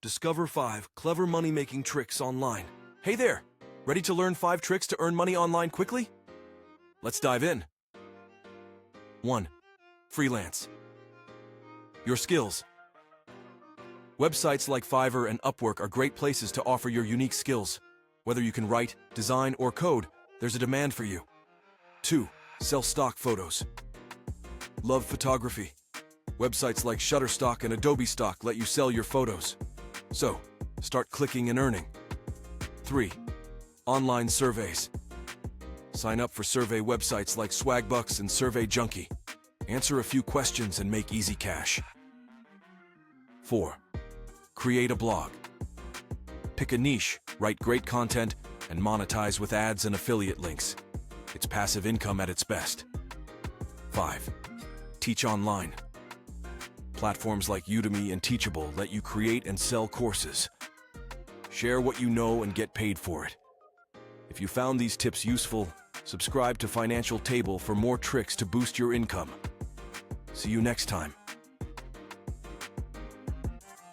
Discover 5 clever money-making tricks online. Hey there! Ready to learn 5 tricks to earn money online quickly? Let's dive in. 1. Freelance. Your skills. Websites like Fiverr and Upwork are great places to offer your unique skills. Whether you can write, design, or code, there's a demand for you. 2. Sell stock photos. Love photography. Websites like Shutterstock and Adobe Stock let you sell your photos. So, start clicking and earning. 3. Online surveys. Sign up for survey websites like Swagbucks and Survey Junkie. Answer a few questions and make easy cash. 4. Create a blog. Pick a niche, write great content, and monetize with ads and affiliate links. It's passive income at its best. 5. Teach online. Platforms like Udemy and Teachable let you create and sell courses. Share what you know and get paid for it. If you found these tips useful, subscribe to Financial Table for more tricks to boost your income. See you next time.